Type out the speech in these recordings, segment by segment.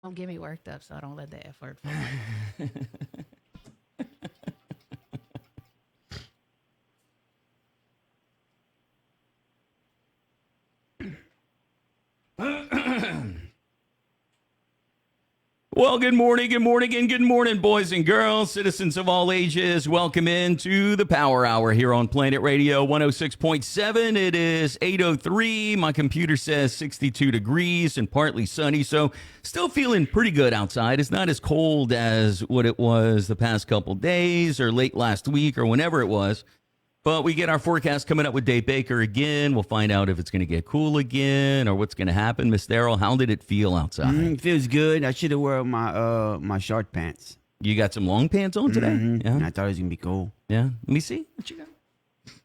Don't get me worked up, so I don't let the F word fly. Well, good morning, and good morning, boys and girls, citizens of all ages. Welcome into the Power Hour here on Planet Radio 106.7. It is 8:03. My computer says 62 degrees and partly sunny, so still feeling pretty good outside. It's not as cold as what it was the past couple days or late last week or whenever it was. But we get our forecast coming up with Dave Baker again. We'll find out if it's going to get cool again or what's going to happen. Mr. Errol, how did it feel outside? It feels good. I should have worn my short pants. You got some long pants on today? Yeah. Yeah. I thought it was going to be cool. Yeah. Let me see what you got.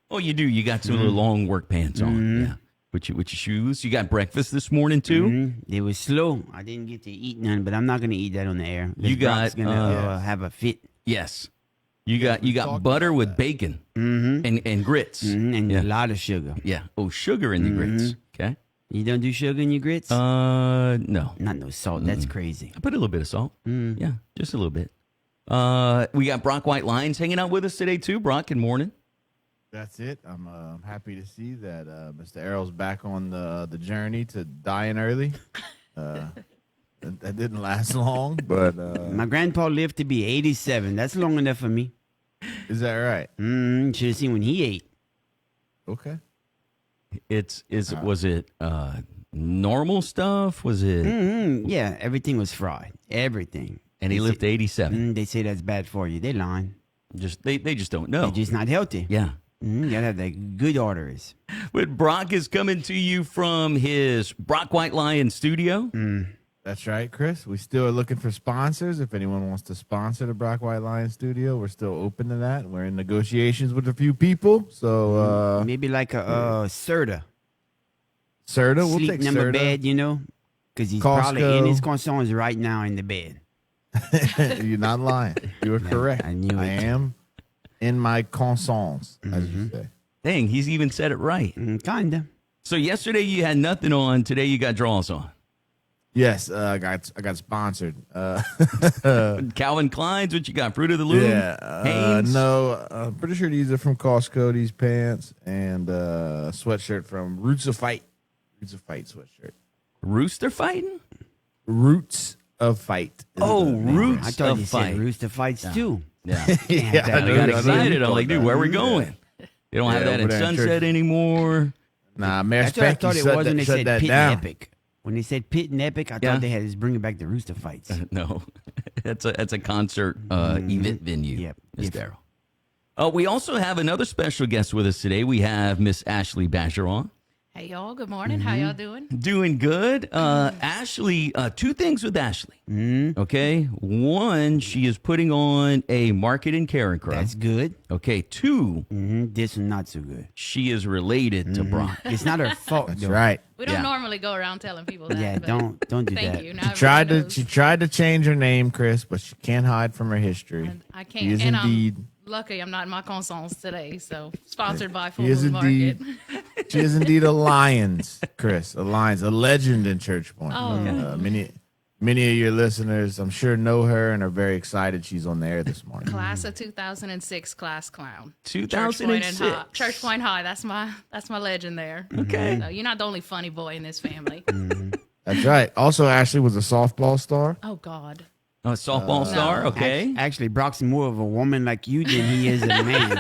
Oh, you do. You got some little long work pants on. Yeah. With your shoes. You got breakfast this morning, too? It was slow. I didn't get to eat none, but I'm not going to eat that on the air. You got, going to have a fit. Yes. You got butter with bacon and grits. And a lot of sugar. Yeah. Oh, sugar in the grits. Okay. You don't do sugar in your grits? No. Not no salt. That's crazy. I put a little bit of salt. Yeah, just a little bit. We got Brock White Lyons hanging out with us today, too. Brock, good morning. That's it. I'm happy to see that Mr. Errol's back on the journey to dying early. That didn't last long, but My grandpa lived to be 87. That's long enough for me. is that right? Should have seen when he ate. Okay. Was it normal stuff? Was it? Yeah, everything was fried. Everything. And he lived to 87. They say that's bad for you. They lying. They just don't know. They're just not healthy. Yeah. You gotta have the good arteries. But Brock is coming to you from his Brock White Lyons studio. That's right, Chris. We still are looking for sponsors. If anyone wants to sponsor the Brock White Lion Studio, we're still open to that. We're in negotiations with a few people. So Maybe like a Serta. Serta, we'll Sleep take number Serta. bed, because he's Costco. probably in his concerns right now in the bed. You're not lying. You are correct. I knew I it. am in my conscience, as you say. Dang, he's even said it right. Kinda. So yesterday you had nothing on. Today you got draws on. Yes, I got sponsored. Calvin Klein's, what you got? Fruit of the Loom? Yeah, Hanes? no, I'm pretty sure these are from Costco. These pants and a sweatshirt from Roots of Fight. Roots of Fight sweatshirt. Rooster fighting? Roots of Fight. is Oh, the name. Roots I thought of you Fight. said rooster fights too. Yeah. Yeah, I got excited. I'm thought like, dude, that. where are we going? They don't have Yeah, that in over there in Sunset church. anymore. Nah, Mayor That's what I Spanky thought it was when they shut said that Pit down. and Epic. When they said Pit and Epic, I Yeah. thought they had us bringing back the rooster fights. No, that's a concert event venue. Yep. Miss Yep. Darryl. We also have another special guest with us today. We have Miss Ashlee Basharon. Hey, y'all. Good morning. How y'all doing? Doing good. Ashlee, two things with Ashlee. Okay. One, she is putting on a market in Carencro. That's good. Okay. Two, This one not so good. she is related to Brock. It's not her fault. That's though. right. We don't Yeah. normally go around telling people that. Yeah, but don't do Thank that. you. Now She tried to change her name, Chris, but she can't hide from her history. I She can't. is And indeed. I'm lucky I'm not in my conscience today. So sponsored by Full She is Moon Market. indeed. She is indeed a Lions, Chris. A Lions, a legend in Church Point. Oh. Many of your listeners, I'm sure, know her and are very excited she's on the air this morning. Class of 2006 class clown. 2006. Church Point High. That's my legend there. Okay. So you're not the only funny boy in this family. That's right. Also, Ashlee was a softball star. Oh God. A softball star. Okay. Actually, Brock's more of a woman like you than he is a man.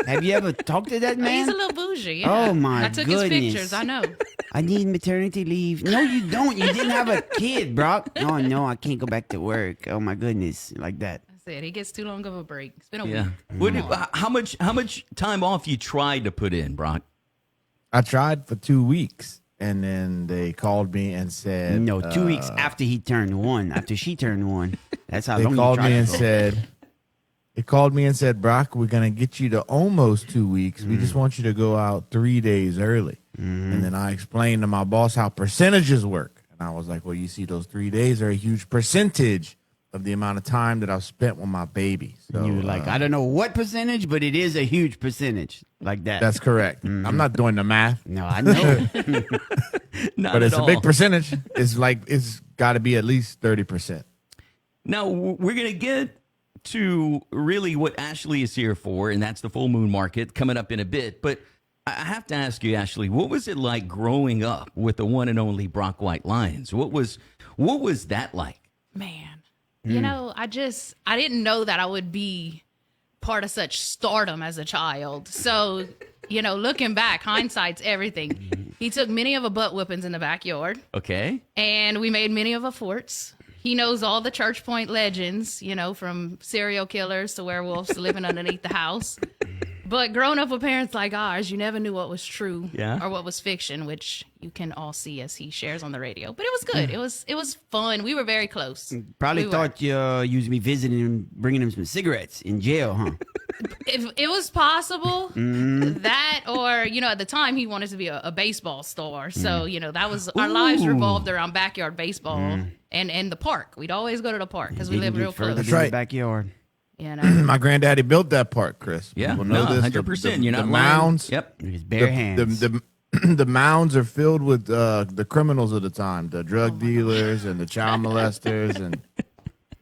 Have you ever talked to that man? He's a little bougie. Yeah. Oh, my I took goodness. his pictures. I know. I need maternity leave. No, you don't. You didn't have a kid, Brock. Oh, no, I can't go back to work. Oh, my goodness. Like that. I said he gets too long of a break. It's been a Yeah. week. How much time off you tried to put in, Brock? I tried for 2 weeks, and then they called me and said, No, 2 weeks after he turned one, after she turned one. That's how they long called you tried me to and go. said, they called me and said, Brock, we're going to get you to almost 2 weeks. We just want you to go out 3 days early. And then I explained to my boss how percentages work. And I was like, well, you see, those 3 days are a huge percentage of the amount of time that I've spent with my baby. So You were like, I don't know what percentage, but it is a huge percentage like that. that's correct. I'm not doing the math, no, I know. Not but at it's a all. big percentage. It's got to be at least 30%. Now, we're going to get to really what Ashlee is here for, and that's the full moon market coming up in a bit. But I have to ask you, Ashlee, what was it like growing up with the one and only Brock White Lyons? What was that like? Man, you know, I didn't know that I would be part of such stardom as a child. So, you know, looking back, hindsight's everything. He took many of a butt whippings in the backyard, Okay. and we made many of a forts. He knows all the Church Point legends, you know, from serial killers to werewolves to living underneath the house. But growing up with parents like ours, you never knew what was true or what was fiction, which you can all see as he shares on the radio. But it was good. It was fun. We were very close. Probably We were. thought you was me visiting him, bringing him some cigarettes in jail, huh? If it was possible, that or, you know, at the time he wanted to be a baseball star. So, you know, that was our lives revolved around backyard baseball and the park. We'd always go to the park because we lived real further close. than right. the backyard. You know, My granddaddy built that park, Chris. Yeah. People No, know this. 100%. You're not the lying. mounds. Yep. With his bare hands. The mounds are filled with the criminals of the time, the drug dealers and the child molesters, and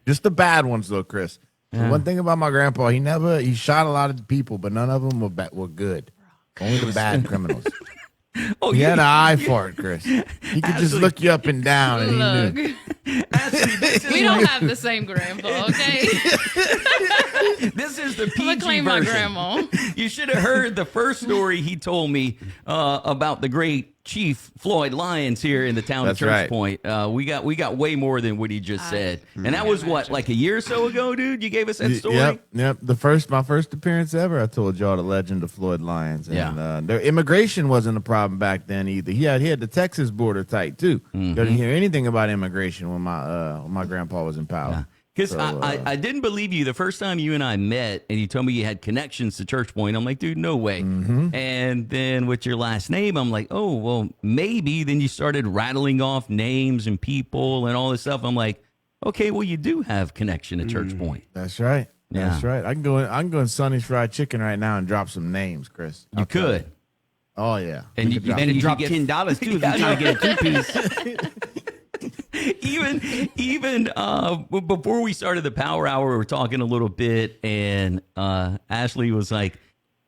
just the bad ones, though, Chris. The one thing about my grandpa, he shot a lot of people, but none of them were good. Only the bad criminals. Oh, He yeah. had an eye for it, Chris. He could just look you up and down, and he look, knew. Ashlee, this is we don't have the same grandpa, okay? This is the I'm PG gonna claim my version. grandma. You should have heard the first story he told me about the great Chief Floyd Lyons here in the town That's of Church right. Point. We got way more than what he just said, and that was what, like a year or so ago, dude. You gave us that story. Yep. My first appearance ever, I told y'all the legend of Floyd Lyons. And, Yeah. their immigration wasn't a problem back then either. He had the Texas border tight too. Didn't hear anything about immigration when my grandpa was in power. Because So, I didn't believe you the first time you and I met, and you told me you had connections to Church Point. I'm like, dude, no way. And then with your last name, I'm like, oh, well, maybe. Then you started rattling off names and people and all this stuff. I'm like, okay, well, you do have connection to Church Point. That's right. Yeah. That's right. I can go in Sonny's Fried Chicken right now and drop some names, Chris. You could. Oh yeah. And We you- could drop And you it dropped get- $10 too if Yeah, you're trying to get a 2-piece. even before we started the Power Hour, we were talking a little bit, and Ashlee was like,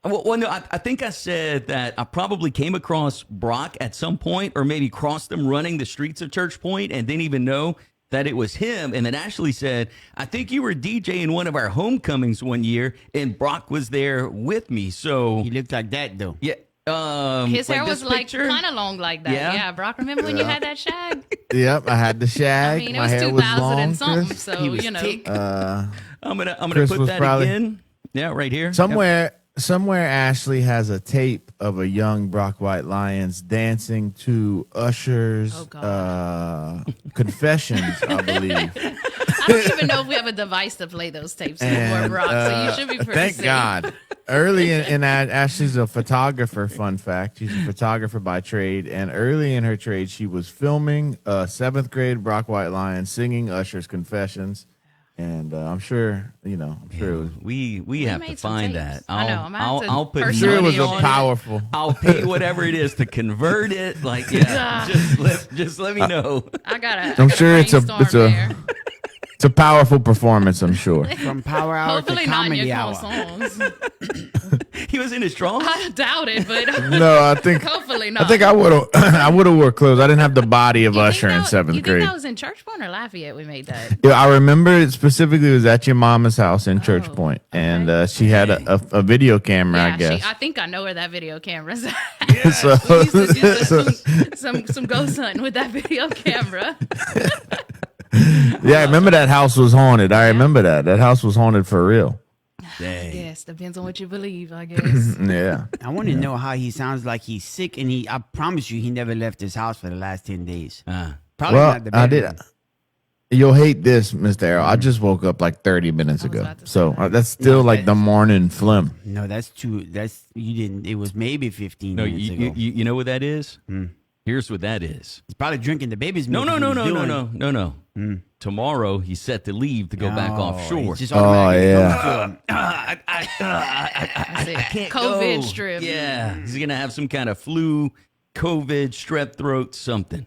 well, no, I think I said that I probably came across Brock at some point, or maybe crossed him running the streets of Church Point and didn't even know that it was him. And then Ashlee said, I think you were DJing one of our homecomings one year, and Brock was there with me. So, He looked like that, though. yeah. His hair this was like picture? kind of long like that. Yeah? Yeah, Brock, remember when you had that shag? Yep, I had the I shag. mean, it My was hair 2000 was long, and something, Chris. so, He was you know. thick. I'm gonna Chris put was that probably- again. Yeah, right here. Somewhere Ashlee has a tape of a young Brock White Lyons dancing to Usher's Oh, God. Confessions, I believe. I don't even know if we have a device to play those tapes anymore, And, Brock, so you should be pretty thank safe. God. Early in that, Ashley's a photographer, fun fact. She's a photographer by trade. And early in her trade, she was filming 7th grade Brock White Lyons singing Usher's Confessions. And I'm sure it was. We have to made some find tapes. that. I know, I'm gonna have to I'll put I'm sure it was Money a on it. powerful. I'll pay whatever it is to convert it. Like, yeah, just let me know. I gotta. I'm sure it's there. it's a powerful performance, I'm sure. From Power Hour Hopefully to not in Comedy your Hour. songs. He was in his drawers. I doubt it, but No, I think hopefully not. I would have I would have wore clothes. I didn't have the body of You think Usher in that- 7th You think grade. that was in Church Point or Lafayette? We made that. Yeah, I remember it specifically. It was at your mama's house in Church Oh, Point, okay. and she had a video camera, I Yeah, guess. I think I know where that video camera's at. So- We used to do so- some ghost hunting with that video camera. yeah, I remember that house was haunted. I remember that. That house was haunted for real. Dang. Yes, depends on what you believe, I guess. Yeah. I want to know how he sounds like he's sick, and I promise you, he never left his house for the last 10 days. Probably Well, not the I did. bedroom. You'll hate this, Mr. Errol. I just woke up like 30 minutes I was ago. about to say So that. that's still No, like that- the morning phlegm. No, you didn't. It was maybe 15 No, minutes ago. you know what that is? Here's what that is. He's probably drinking the baby's No, milk. no, is no, what no, he's no, doing. no, no, no. Tomorrow, he's set to leave to go back offshore. It's just automatically goes to him. I Can't COVID go. strip. Yeah, he's going to have some kind of flu, COVID, strep throat, something.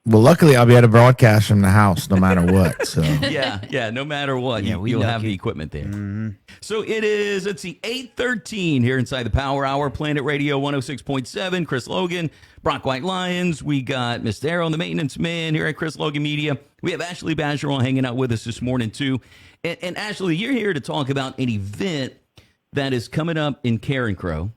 Well, luckily, I'll be able to broadcast from the house no matter what. So Yeah, no matter what, you'll have the equipment there. So it is, let's see, 8:13 here inside the Power Hour, Planet Radio 106.7. Chris Logan, Brock White Lyons. We got Mr. Errol, the maintenance man here at Chris Logan Media. We have Ashlee Bajerall hanging out with us this morning, too. And Ashlee, you're here to talk about an event that is coming up in Carencro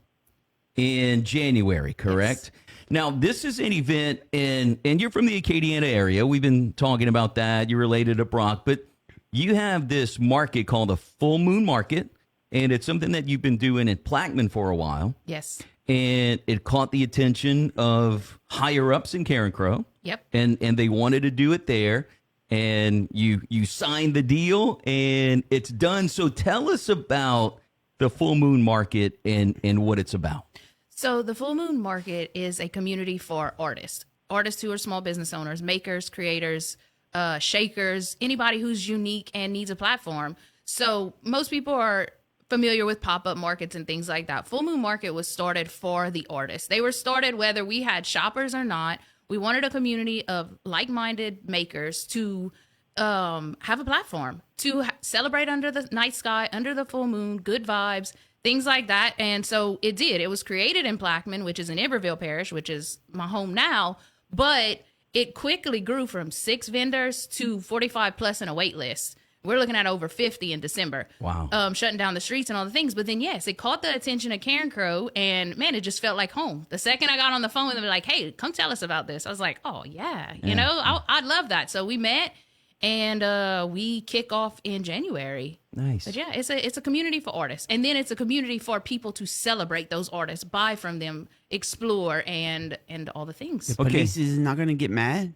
in January, correct? Yes. Now, this is an event, and you're from the Acadiana area. We've been talking about that. You're related to Brock, but you have this market called the Full Moon Market, and it's something that you've been doing in Plaquemine for a while. Yes. And it caught the attention of higher-ups in Carencro. Yep. And they wanted to do it there, and you signed the deal, and it's done. So tell us about the Full Moon Market and what it's about. So the Full Moon Market is a community for artists who are small business owners, makers, creators, shakers, anybody who's unique and needs a platform. So most people are familiar with pop-up markets and things like that. Full Moon Market was started for the artists. They were started whether we had shoppers or not. We wanted a community of like-minded makers to have a platform, to celebrate under the night sky, under the full moon, good vibes, things like that. And so it did. It was created in Plaquemine, which is in Iberville Parish, which is my home now. But it quickly grew from 6 vendors to 45 plus in a wait list. We're looking at over 50 in December. Wow. Shutting down the streets and all the things. But then, yes, it caught the attention of Carencro, and, man, it just felt like home. The second I got on the phone with them, like, hey, come tell us about this. I was like, oh, yeah. You know, I'd love that. So we met, and we kick off in January. Nice. But, yeah, it's a community for artists. And then it's a community for people to celebrate those artists, buy from them, explore, and all the things. The police is not going to get mad?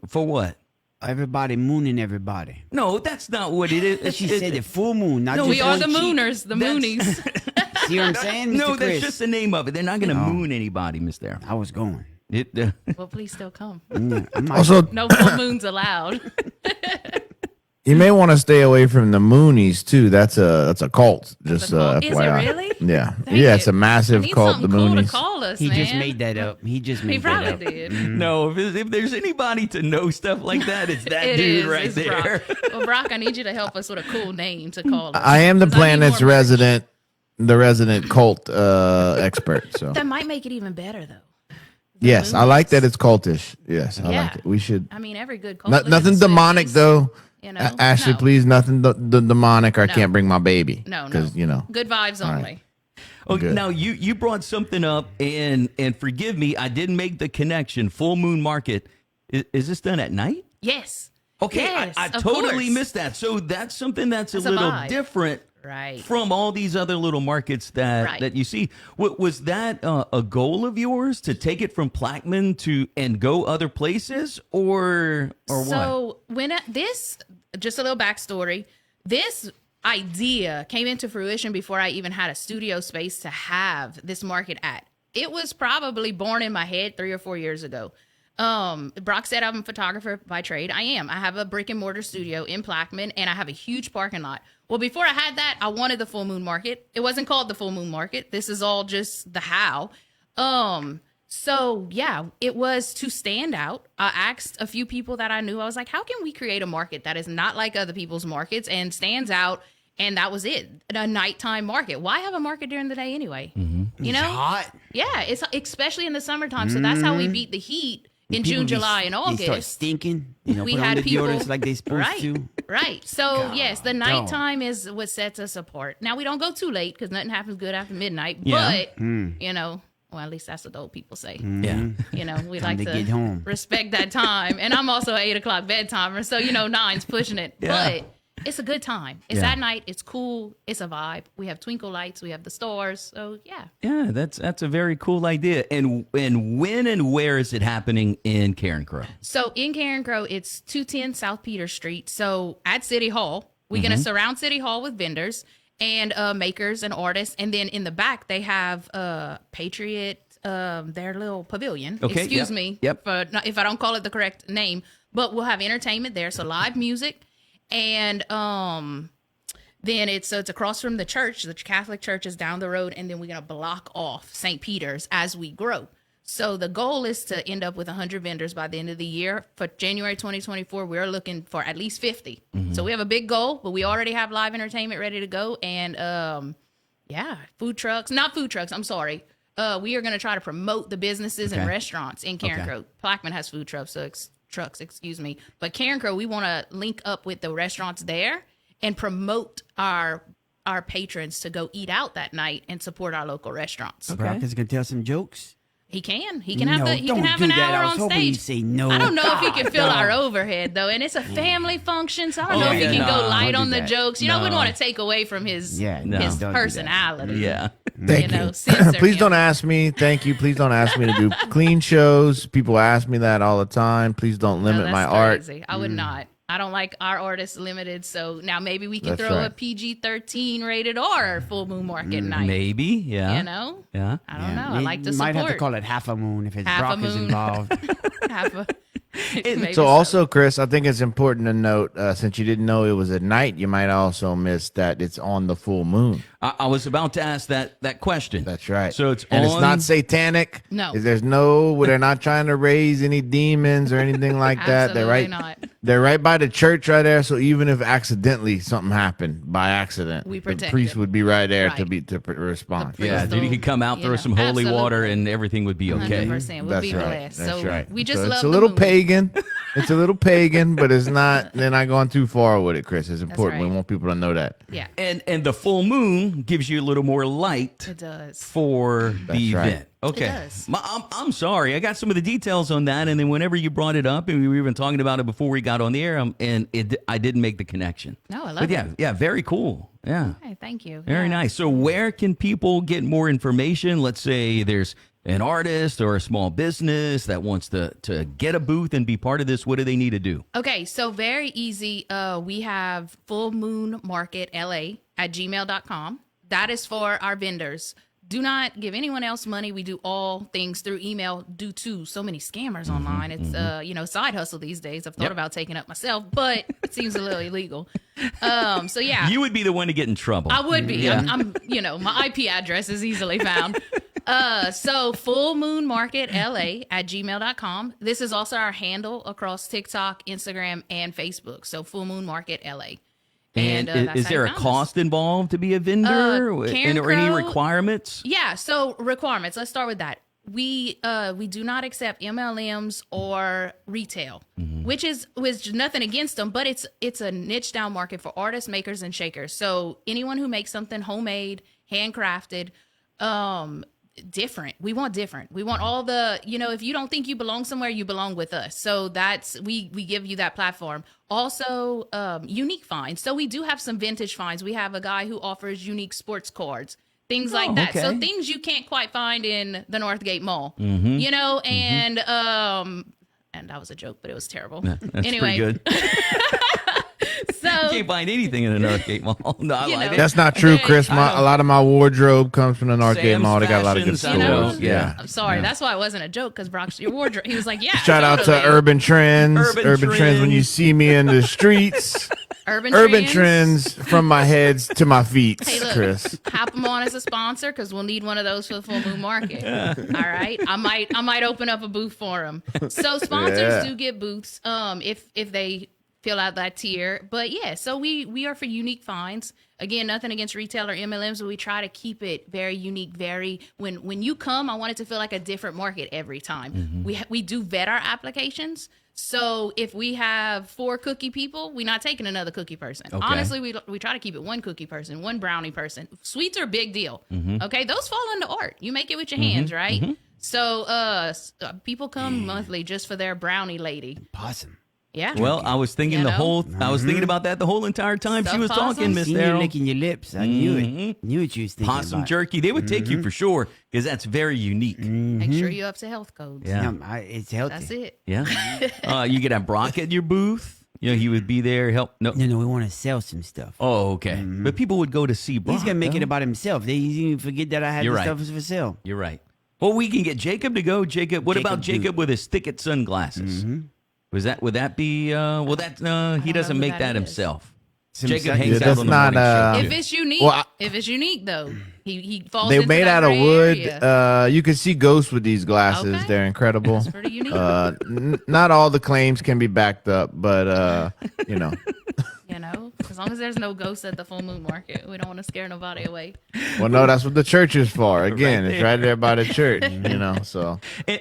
For what? Everybody mooning everybody. No, that's not what it is. She said the full moon, not No, just we are one the cheek. moonies, the moonies. See what I'm saying, Mr. No, Chris? that's just the name of it. They're not going to moon anybody, Mr. Errol. I was going. Well, please still come. also, No full moons allowed. you may want to stay away from the Moonies too. That's a cult. Just Is it FYI. really? Yeah, Dang yeah. it. It's a I massive need cult. The something cool to Moonies. call us, He man. just made that up. He just He made that up. probably did. No, if there's anybody to know stuff like that, it's that It dude is, right it's there. Brock. Well, Brock, I need you to help us with a cool name to call us. I am the 'Cause I need planet's more merch. resident cult expert. So That might make it even better, though. yes, I like that it's cultish. Yes, I Yeah. like it. We should. I mean, every good cult. lives in Nothing demonic cities, though. You know? Ashley, No. please, nothing the demonic. Or I No. can't bring my baby. No, because you know. Good vibes All only. right. Okay, Good. now you brought something up, and forgive me, I didn't make the connection. Full Moon Market, is this done at night? Yes. Okay, Yes, I of totally course. missed that. So that's something that's That's a a little vibe. different Right. from all these other little markets that you see. Was that a goal of yours to take it from Plaquemine and go other places, or what? So just a little backstory. This idea came into fruition before I even had a studio space to have this market at. It was probably born in my head 3 or 4 years ago. Brock said I'm a photographer by trade. I am. I have a brick and mortar studio in Plaquemine, and I have a huge parking lot. Well, before I had that, I wanted the Full Moon Market. It wasn't called the Full Moon Market. This is all just the how. So yeah, it was to stand out. I asked a few people that I knew. I was like, how can we create a market that is not like other people's markets and stands out? And that was it. A nighttime market. Why have a market during the day anyway? You know? It's hot. Yeah, it's especially in the summertime. So that's how we beat the heat in People June, be- July, and They start August. stinking. We put on had the people deodorants like they supposed right, to. right. So yes, the God, nighttime is what sets us apart. Now we don't go too late because nothing happens good after midnight. Yeah. But you know, well, at least that's what the old people say. Yeah. You know, we Time like to to get home. respect that time. And I'm also an 8 o'clock bedtimer, so you know, 9's pushing it. Yeah. But it's a good time. It's Yeah. at night. It's cool. It's a vibe. We have twinkle lights. We have the stars. So yeah. Yeah, that's a very cool idea. And when and where is it happening in Carencro? So in Carencro, it's 210 South Peter Street. So at City Hall, we're going to surround City Hall with vendors and makers and artists. And then in the back, they have Patriot, their little pavilion. Okay, Excuse yep, me yep. if I don't call it the correct name. But we'll have entertainment there, so live music, and then it's across from the church. The Catholic church is down the road, and then we're gonna block off St. Peter's as we grow. So the goal is to end up with 100 vendors by the end of the year. For January 2024, we're looking for at least 50. So we have a big goal, but we already have live entertainment ready to go, and food trucks. Not food trucks. I'm sorry. We are going to try to promote the businesses and restaurants in Carencro. Plaquemine has food trucks, excuse me. But Carencro, we want to link up with the restaurants there and promote our patrons to go eat out that night and support our local restaurants. Brock is gonna tell some jokes. He can have No, he can don't have do an that. I hour was on hoping stage. you'd say no. I don't know if he God, can fill no. our overhead though, and it's a family function, so I don't know if he can go light don't on do the that. jokes. You know, we No. want to take away from his Yeah, no, his don't do that. personality. Yeah. Thank you. Censor Please him. don't ask me. Thank you. Please don't ask me to do clean shows. People ask me that all the time. Please don't No, limit that's my art. crazy. I would not. I don't like our artists limited. So now maybe we can That's throw right. a PG-13 rated R full moon market night. Maybe. Yeah. You know? Yeah. I don't know. I like to You support. might have to call it half a moon if it's Half a Brock is moon. involved. Half a- maybe So also, Chris, I think it's important to note, since you didn't know it was at night, you might also miss that it's on the full moon. I was about to ask that question. That's right. So it's and on. it's not satanic. No. There's they're not trying to raise any demons or anything like that. They're Absolutely right. not. They're right by the church right there. So even if accidentally something happened by accident, We the protect priest them. would be right there to Right. respond. The Yeah, priest dude, he will, could come out, you throw know, some holy water, absolutely. and everything would be okay. 100%. We'll That's be right. blessed. That's So right. we just So love it's a the little moon. pagan. It's a little pagan, but it's not. They're not going too far with it, Chris. It's important. right. We want people to know that. Yeah, And the full moon gives you a little more light it does. for the right. event. Okay. It does. I'm sorry. I got some of the details on that, and then whenever you brought it up, and we were even talking about it before we got on the air, I didn't make the connection. No, I love But yeah, it. yeah, very cool. Yeah. Hey, thank you. Very Yeah. nice. So where can people get more information? Let's say there's an artist or a small business that wants to get a booth and be part of this. What do they need to do? Okay, so very easy. We have Full Moon Market LA at gmail.com. That is for our vendors. Do not give anyone else money. We do all things through email due to so many scammers online. It's side hustle these days. I've thought about taking up myself, but it seems a little illegal. So yeah, You would be the one to get in trouble. I would be. Yeah. I'm my IP address is easily found. So Full Moon Market LA at gmail.com. This is also our handle across TikTok, Instagram, and Facebook. So Full Moon Market LA. And that's is how there you a found us. cost involved to be a vendor, Karen or any Crow- requirements? Yeah, so requirements. Let's start with that. We do not accept MLMs or retail, which is nothing against them, but it's a niche down market for artists, makers, and shakers. So anyone who makes something homemade, handcrafted, different. We want different. We want all the, if you don't think you belong somewhere, you belong with us. So that's, we give you that platform. Also, unique finds. So we do have some vintage finds. We have a guy who offers unique sports cards, things like that. okay. So things you can't quite find in the Northgate Mall, and that was a joke, but it was terrible. That's anyway, pretty good. so Can't find anything in an Northgate Mall. No, I You like know. it. That's not true, Okay. Chris. A lot of my wardrobe comes from the Northgate Sam's Mall. They got a lot of good Fashions, stores. I know. Yeah. I'm sorry. That's why it wasn't a joke, because Brock's your wardrobe. He was like, yeah. Shout out to totally. Urban Trends. Urban Trends. When you Trends. see me in the streets. Urban Trends from my heads to my feet, Hey, look, Chris. hop them on as a sponsor, because we'll need one of those for the Full Moon Market. All right, I might open up a booth for them. So sponsors Yeah. do get booths, if they fill out that tier. But yeah, so we are for unique finds. Again, nothing against retail or MLMs, but we try to keep it very unique. Very when you come, I want it to feel like a different market every time. We do vet our applications. So if we have 4 cookie people, we're not taking another cookie person. Okay. Honestly, we try to keep it 1 cookie person, 1 brownie person. Sweets are a big deal. Okay, those fall into art. You make it with your hands, right? So people come monthly just for their brownie lady. Possum. Yeah. Well, I was thinking You know? I was thinking about that the whole entire time she Stuffed was talking, possums? Miss Seen you Errol. licking your lips. I knew it. Knew what you was thinking Possum about. jerky. They would take you for sure because that's very unique. Make sure you're up to health codes. Yeah. It's healthy. That's it. Yeah. You could have Brock at your booth. He would be there. Help. No. No, we want to sell some stuff. Oh, okay. But people would go to see Brock. He's gonna make it though. about himself. They even forget that I had You're the right. stuff for sale. You're right. Well, we can get Jacob to go. Jacob, what about Jacob, Jacob with his thicket sunglasses? Would that be? Well, that he know doesn't who make that that is. himself. Some Jacob second- hangs Yeah, out that's on the not, morning show. If too. it's unique, Well, if it's unique though, he falls. They into made that out of gray wood. area. You can see ghosts with these glasses. Okay. They're incredible. It's pretty unique. Not all the claims can be backed up, but you know. You know, as long as there's no ghosts at the full moon market, we don't want to scare nobody away. Well, no, that's what the church is for. Again, Right it's right there by the church. You know, so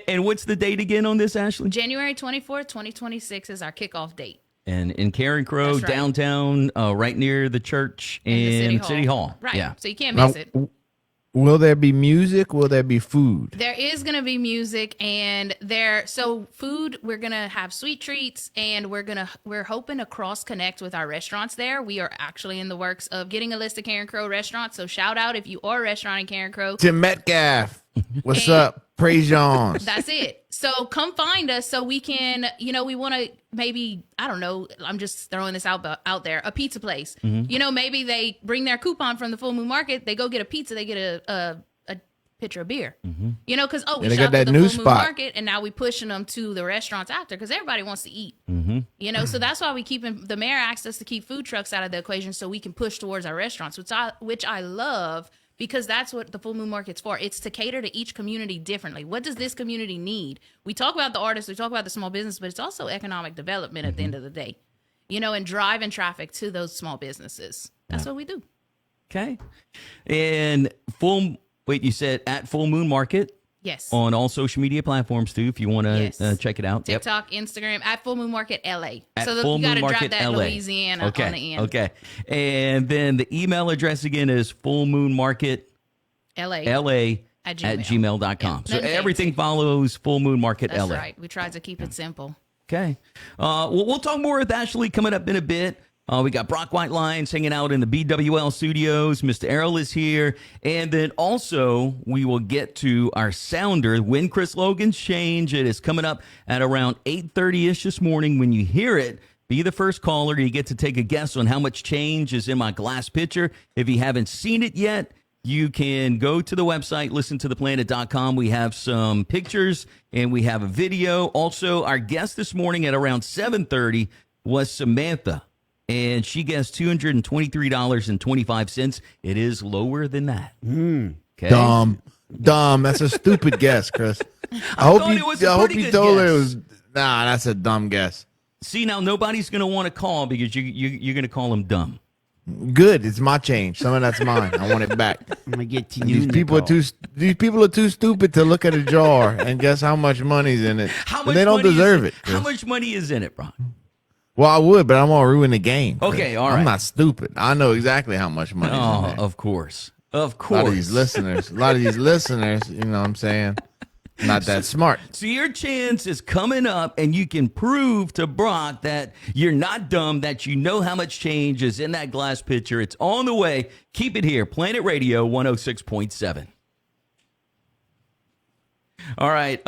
And what's the date again on this, Ashlee? January 24th, 2026 is our kickoff date. And in Karen Crow, That's right. downtown, right near the church In in the City Hall. Right. Yeah. So you can't now, miss it. will there be music? Will there be food? There is going to be music and so food, we're going to have sweet treats and we're hoping to cross connect with our restaurants there. We are actually in the works of getting a list of Karen Crow restaurants. So shout out if you are a restaurant in Karen Crow. Tim Metcalf, what's And- up? Praise Johns. That's it. So come find us so we can, we want to maybe, I don't know, I'm just throwing this out there, a pizza place. Maybe they bring their coupon from the Full Moon Market, they go get a pizza, they get a pitcher of beer. We they shopped got at that the new Full Moon spot. Market and now we pushing them to the restaurants after because everybody wants to eat. So that's why the mayor asked us to keep food trucks out of the equation so we can push towards our restaurants, which I love. Because that's what the Full Moon Market's for. It's to cater to each community differently. What does this community need? We talk about the artists, we talk about the small business, but it's also economic development at the end of the day, and driving traffic to those small businesses. That's what we do. Okay. And you said at Full Moon Market Yes. on all social media platforms too, if you want to Yes. check it out. Yep. TikTok, Instagram, at Full Moon Market LA. At So Full you got Moon to drop Market that LA. Louisiana Okay. on the end. Okay. And then the email address again is Full Moon Market LA. at Gmail. gmail.com. Yeah, So nothing everything fancy. follows Full Moon Market That's LA. right. We tried to keep it simple. Okay. We'll talk more with Ashlee coming up in a bit. We got Brock White Lyons hanging out in the BWL studios. Mr. Errol is here. And then also we will get to our sounder when Chris Logan's change. It is coming up at around 8:30-ish this morning. When you hear it, be the first caller. You get to take a guess on how much change is in my glass pitcher. If you haven't seen it yet, you can go to the website, listen to theplanet.com. We have some pictures and we have a video. Also, our guest this morning at around 7:30 was Samantha, and she guessed $223.25. It is lower than that. Okay. Dumb. That's a stupid guess, Chris. I hope thought you. it was a I hope pretty you good told her it guess. was. Nah, that's a dumb guess. See, now nobody's going to want to call because you're going to call them dumb. Good. It's my change. Some of that's mine. I want it back. I'm gonna get to These people are too stupid to look at a jar and guess how much money's in it. How And they don't money is deserve in- it. Chris. How much money is in it, Brock? Well, I would, but I'm gonna ruin the game. Chris. Okay, all right. I'm not stupid. I know exactly how much money's in Oh, there. of course. Of A lot of course. these listeners, you know what I'm saying? Not that smart. So your chance is coming up, and you can prove to Brock that you're not dumb, that you know how much change is in that glass pitcher. It's on the way. Keep it here. Planet Radio 106.7. All right.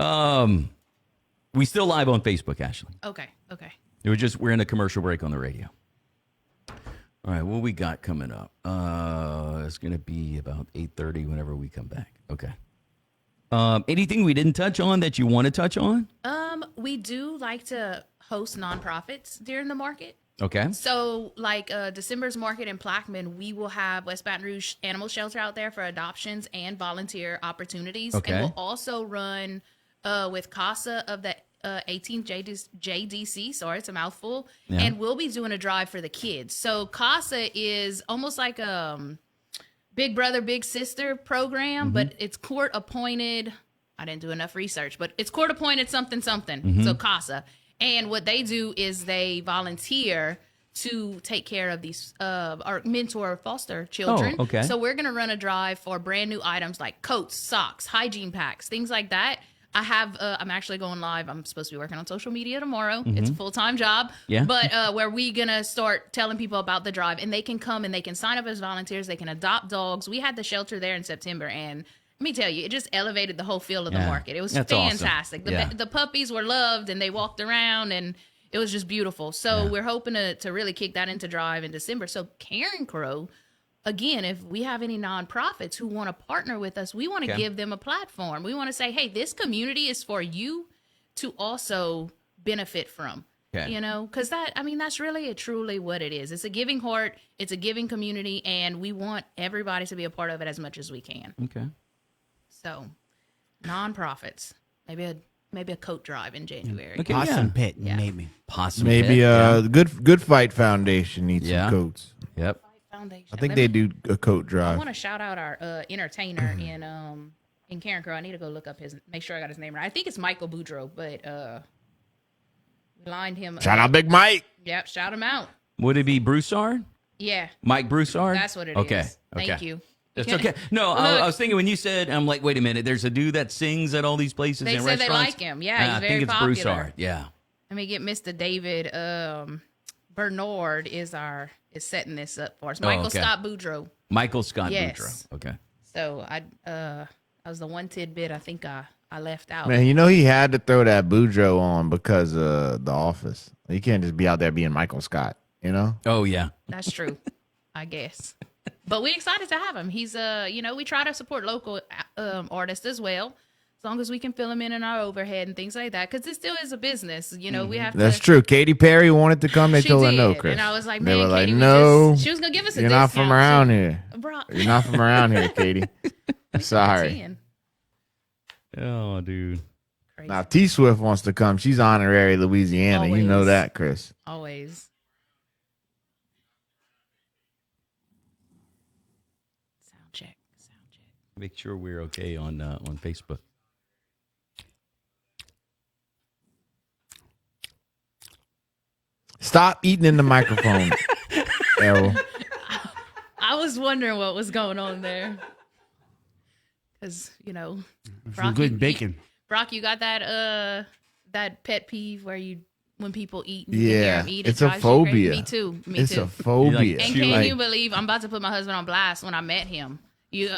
We still live on Facebook, Ashlee. Okay. We're in a commercial break on the radio. All right, what we got coming up? It's going to be about 8:30 whenever we come back. Okay. Anything we didn't touch on that you want to touch on? We do like to host nonprofits during the market. Okay. So, like December's market in Plaquemine, we will have West Baton Rouge Animal Shelter out there for adoptions and volunteer opportunities. Okay. And we'll also run with CASA of the 18th JDC. Sorry, it's a mouthful. Yeah. And we'll be doing a drive for the kids. So CASA is almost like a Big Brother, Big Sister program, but it's court appointed. I didn't do enough research, but it's court appointed something. So CASA. And what they do is they volunteer to take care of these or mentor foster children. Oh, okay. So we're going to run a drive for brand new items like coats, socks, hygiene packs, things like that. I have, I'm actually going live. I'm supposed to be working on social media tomorrow. It's a full-time job. Yeah. But where we going to start telling people about the drive, and they can come and they can sign up as volunteers. They can adopt dogs. We had the shelter there in September, and let me tell you, it just elevated the whole feel of the Yeah. market. It was That's awesome. fantastic. Yeah. The puppies were loved, and they walked around, and it was just beautiful. So we're hoping to really kick that into drive in December. So Karen Crow, again, if we have any nonprofits who want to partner with us, we want to Okay. give them a platform. We want to say, hey, this community is for you to also benefit from. Okay. You know, because that's really truly what it is. It's a giving heart. It's a giving community, and we want everybody to be a part of it as much as we can. Okay. So, nonprofits, maybe a coat drive in January. Okay. Possum Yeah. pit, Yeah. maybe. Possum Maybe pit, yeah. Good Fight Foundation needs Yeah. some coats. Yep. Foundation. I think Let they me- do a coat I drive. want to shout out our entertainer in Karen Crow. I need to go look up make sure I got his name right. I think it's Michael Boudreaux, but we lined him. Shout out Big Mike. Yep, shout him out. Would it be Broussard? Yeah, Mike Broussard? that's what it is. Okay. Thank you. That's okay. No, I was thinking when you said, I'm like, wait a minute. There's a dude that sings at all these places They and said they restaurants. like him. Yeah, he's I very think it's popular. Broussard. Yeah. Let me get Mr. David Bernard is setting this up for us. Michael okay. Scott Boudreaux. Michael Scott Yes. Boudreaux. Okay. So I was the one tidbit I think I left out. Man, you know he had to throw that Boudreaux on because of The Office. He can't just be out there being Michael Scott, you know? Oh, yeah. That's true, I guess. But we're excited to have him. He's we try to support local artists as well, as long as we can fill him in our overhead and things like that, because it still is a business. You know, we have That's to. true. Katy Perry wanted to come. They She told her did, no, Chris. and I was like, they man, were like, Katie, no, she was gonna give us a you're discount. not from around here. Bro, You're not from around here, Katie. Sorry. 10. Oh, dude. Crazy. Now, T Swift wants to come. She's honorary Louisiana. You know Always. that, Chris. Always. Sound check. Make sure we're okay on Facebook. Stop eating in the microphone, Errol. I was wondering what was going on there. Because, Some Brock, good you- bacon. Brock, you got that pet peeve where when people eat and you can hear Yeah, 'em eat, it's it a drives you crazy? phobia. Me too. It's too. a phobia. And She can like- you believe I'm about to put my husband on blast when I met him? You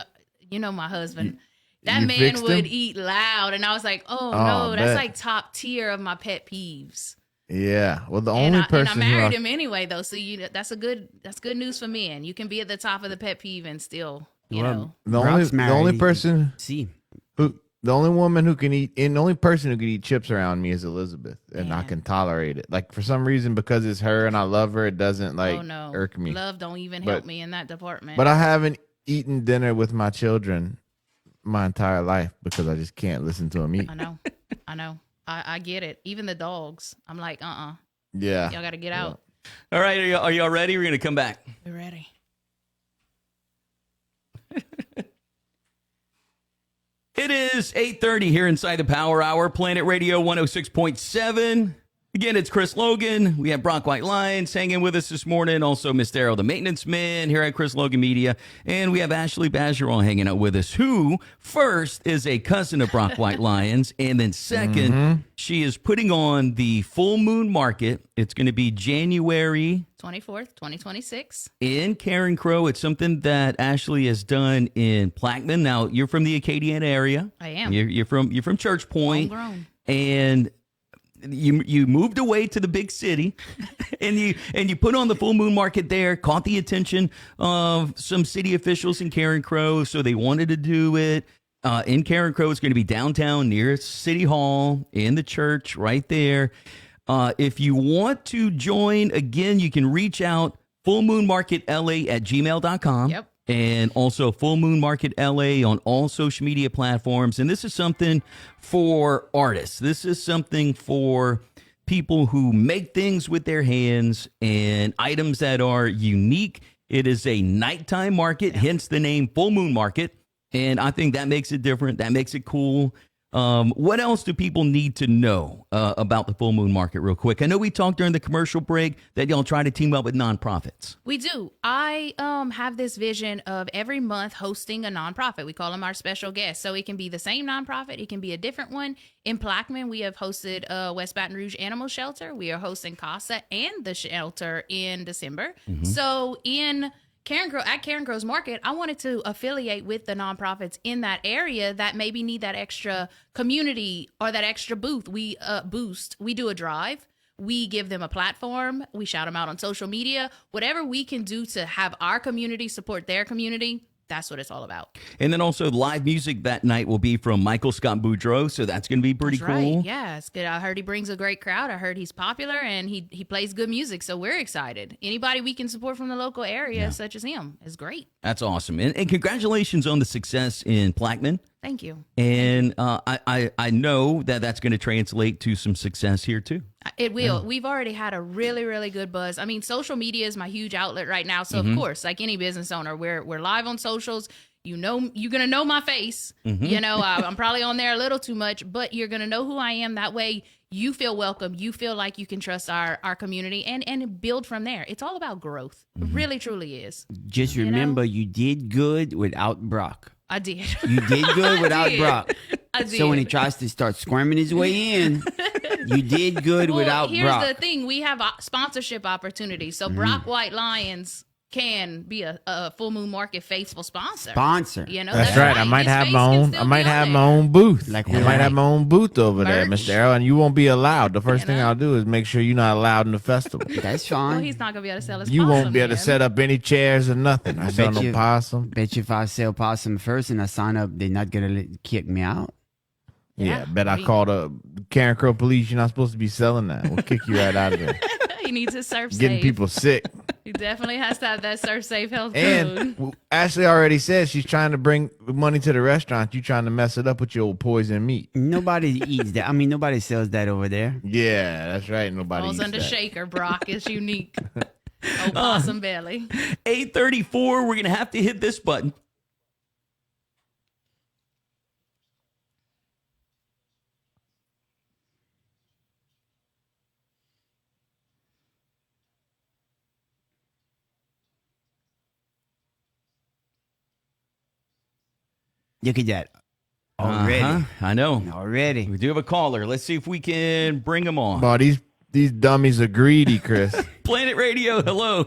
know my husband. That you man fixed would him? eat loud, and I was like, oh Oh, no, I that's bet. like top tier of my pet peeves. Yeah. Well, the And only I person who married I- him anyway, though. So that's good news for men. You can be at the top of the pet peeve and still, you know. the Brock's only married. person See, the only woman who can eat and the only person who can eat chips around me is Elizabeth, and I Yeah. can tolerate it. Like for some reason, because it's her and I love her, it doesn't like Oh no, irk me. love don't even But- help me in that department. But I haven't eaten dinner with my children my entire life because I just can't listen to them eat. I know. I get it. Even the dogs. I'm like, Yeah. y'all got to get out. All right. Are y'all ready? We're going to come back. We're ready. It is 8:30 here inside the Power Hour, Planet Radio 106.7. Again, it's Chris Logan. We have Brock White Lyons hanging with us this morning. Also, Mr. Errol, the maintenance man here at Chris Logan Media. And we have Ashlee Bajerol hanging out with us, who first is a cousin of Brock White Lyons. And then second, she is putting on the Full Moon Market. It's going to be January 24th, 2026. in Karen Crow. It's something that Ashlee has done in Plaquemine. Now, you're from the Acadiana area. I am. You're from Church Point. Homegrown. And you moved away to the big city and you put on the Full Moon Market there, caught the attention of some city officials in Karen Crow, so they wanted to do it in Karen Crow. It's going to be downtown near City Hall in the church right there. If you want to join, again, you can reach out fullmoonmarketla@gmail.com. Yep. And also Full Moon Market LA on all social media platforms. And this is something for artists. This is something for people who make things with their hands and items that are unique. It is a nighttime market, hence the name Full Moon Market. And I think that makes it different. That makes it cool. What else do people need to know about the Full Moon Market real quick? I know we talked during the commercial break that y'all try to team up with nonprofits. We do. I have this vision of every month hosting a nonprofit. We call them our special guests. So it can be the same nonprofit. It can be a different one. In Plaquemine, we have hosted West Baton Rouge Animal Shelter. We are hosting CASA and the shelter in December. So at Karen Crow's Market, I wanted to affiliate with the nonprofits in that area that maybe need that extra community or that extra booth. We boost. We do a drive. We give them a platform. We shout them out on social media. Whatever we can do to have our community support their community, that's what it's all about. And then also live music that night will be from Michael Scott Boudreaux, so that's going to be pretty That's cool. right. Yeah, it's good. I heard he brings a great crowd. I heard he's popular and he plays good music, so we're excited. Anybody we can support from the local area, such as him, is great. That's awesome. And congratulations on the success in Plaquemine. Thank you. And I know that that's going to translate to some success here too. It will. We've already had a really, really good buzz. I mean, social media is my huge outlet right now. So, of course, like any business owner, we're live on socials. You know, you're going to know my face. You know, I'm probably on there a little too much, but you're going to know who I am. That way you feel welcome. You feel like you can trust our community and build from there. It's all about growth. It really, truly is. Just remember, you did good without Brock. I did. You did good without Brock. I did. So when he tries to start squirming his way in, you did good without here's Brock. the thing. We have sponsorship opportunities. So Brock White Lyons can be a Full Moon Market faithful sponsor. You know, that's right. I might His have face my can own. still I might be on have there. my own booth. Like I might have my own booth over there, Merch. Mr. Errol, and you won't be allowed. The first You thing know? I'll do is make sure you're not allowed in the festival. That's Well, fine. he's not gonna be able to sell his. You won't possum be able to then. set up any chairs or nothing. I sell bet no you- possum. Bet you if I sell possum first and I sign up, they're not gonna kick me out. Yeah, bet I right. called the Karen Crow police. You're not supposed to be selling that. We'll kick you right out of there. He needs his surf Getting safe. people sick. He definitely has to have that surf safe health food. And Ashley already said she's trying to bring money to the restaurant. You trying to mess it up with your old poison meat. Nobody eats that. I mean, nobody sells that over there. Yeah, that's right. Nobody Falls eats under that. shaker, Brock. It's unique. Oh, possum belly. 8:34. We're going to have to hit this button. Look at that. Already. I know. Already. We do have a caller. Let's see if we can bring him on. Boy, these dummies are greedy, Chris. Planet Radio, hello.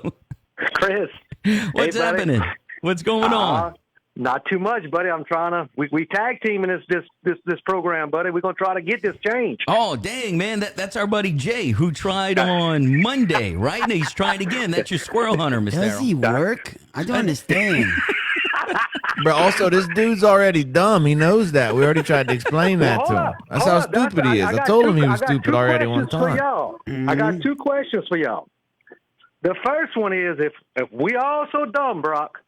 Chris. What's Hey, buddy. happening? What's going on? Not too much, buddy. I'm trying to. We tag teaming this program, buddy. We're gonna try to get this change. Oh, dang, man. That's our buddy Jay, who tried on Monday, right? And he's trying again. That's your squirrel hunter, Mr. Does Errol. he work? I don't understand. But also, this dude's already dumb. He knows that. We already tried to explain that to him. That's how stupid he is. I told him he was stupid already one time. I got two questions for y'all. The first one is, if we all so dumb, Brock,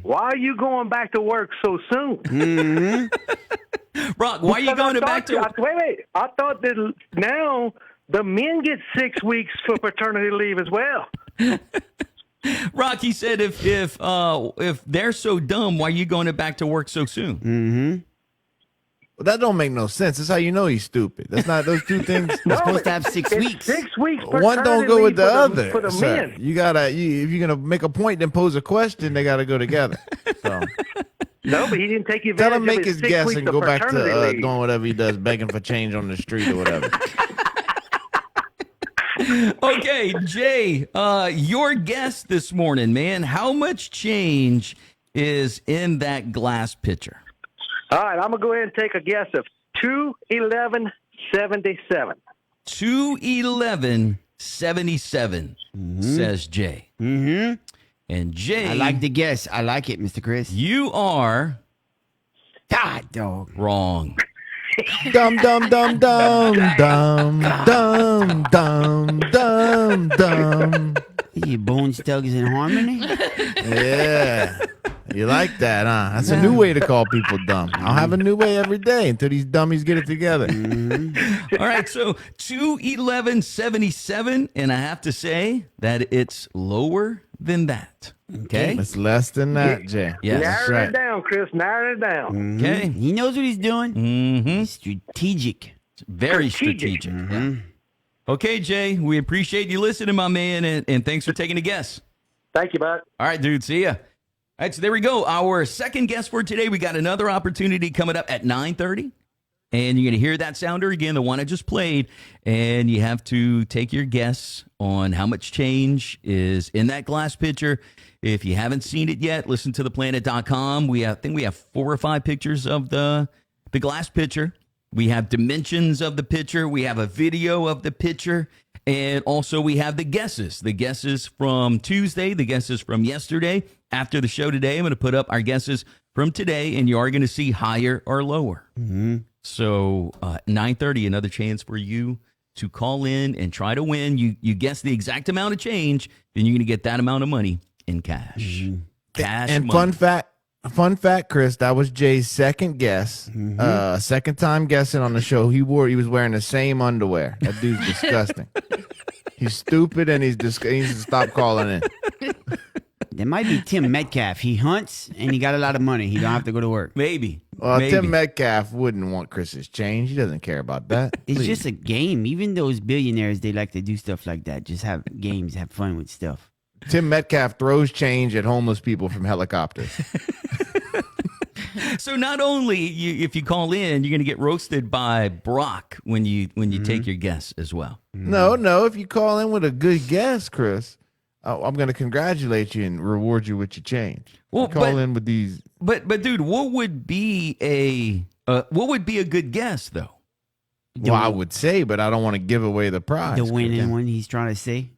why are you going back to work so soon? Brock, why are you going back to... Wait. I thought that now the men get 6 weeks for paternity leave as well. Rock, he said if they're so dumb, why are you going back to work so soon? Well, that don't make no sense. That's how you know he's stupid. That's not those two things. You're supposed to have 6 It's weeks. 6 weeks. One don't go with the other. For the sir. men. You gotta. If you're gonna make a point, then pose a question. They gotta go together. So No, but he didn't take advantage tell him make of his 6 guess weeks and of go back to paternity leave. doing whatever he does, begging for change on the street or whatever. Okay, Jay, your guess this morning, man. How much change is in that glass pitcher? All right, I'm gonna go ahead and take a guess of 211.77. 211.77, says Jay. Mm-hmm. And Jay, I like the guess. I like it, Mr. Chris. you are God, dog. wrong. Dum dum dum dum dum dum dum dum dum. You Bones Thugs in Harmony? Yeah. You like that, huh? That's a new way to call people dumb. I'll have a new way every day until these dummies get it together. All right, so 211.77, and I have to say that it's lower than that. Okay? It's less than that, Jay. Yes. That's Narrow right. it down, Chris. Narrow it down. Okay. He knows what he's doing. Mm-hmm. He's strategic. Very Strategic. strategic. Yeah. Okay, Jay, we appreciate you listening, my man, and thanks for taking a guess. Thank you, bud. All right, dude, see ya. All right, so there we go. Our second guess for today, we got another opportunity coming up at 9:30. And you're going to hear that sounder again, the one I just played. And you have to take your guess on how much change is in that glass pitcher. If you haven't seen it yet, listen to theplanet.com. I think we have 4 or 5 pictures of the glass pitcher. We have dimensions of the pitcher. We have a video of the pitcher. And also we have the guesses from Tuesday, the guesses from yesterday, after the show today, I'm going to put up our guesses from today, and you are going to see higher or lower. Mm-hmm. So 9:30, another chance for you to call in and try to win. You guess the exact amount of change, then you're going to get that amount of money in cash. Mm-hmm. Cash And money. fun fact, Chris, that was Jay's second guess. Second time guessing on the show. He was wearing the same underwear. That dude's disgusting. He's stupid and he needs to stop calling in. There might be Tim Metcalf. He hunts and he got a lot of money. He don't have to go to work. Maybe. Well, Maybe. Tim Metcalf wouldn't want Chris's change. He doesn't care about that. It's Please. just a game. Even those billionaires, they like to do stuff like that. Just have games, have fun with stuff. Tim Metcalf throws change at homeless people from helicopters. So not only if you call in, you're going to get roasted by Brock when you take your guess as well. No. If you call in with a good guess, Chris, I'm going to congratulate you and reward you with your change. Well, You call in with these. But dude, what would be a good guess though? Well, I would say, but I don't want to give away the prize. The winning one he's trying to say.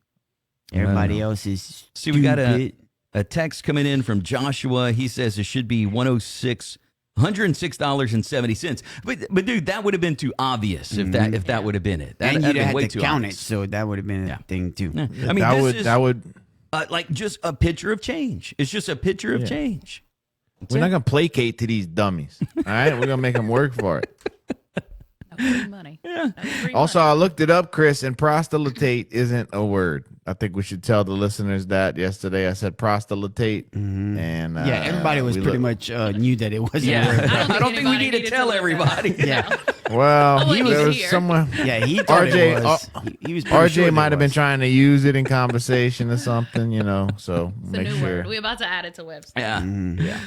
Everybody else is See, we got stupid. a text coming in from Joshua. He says it should be $106.70. But dude, that would have been too obvious if that would have been it. And That'd you'd have have been way had too to count obvious. it, so that would have been a thing too. Yeah. I mean, that would. Like just a picture of change. It's just a picture of change. We're not going to placate to these dummies. All right, we're going to make them work for it. No free money. Yeah. No free Also, money. I looked it up, Chris, and prostalatate isn't a word. I think we should tell the listeners that yesterday I said prostalatate, and Yeah, everybody was pretty much knew that it wasn't Yeah. a word. I don't think we anybody need to needed tell look that up. everybody. Yeah, Well, Oh, wait, there he's was here. someone. yeah, he thought RJ it was. He was pretty RJ sure might it have been was. trying to use it in conversation or something, So It's a make new sure. word. We're about to add it to website. Yeah.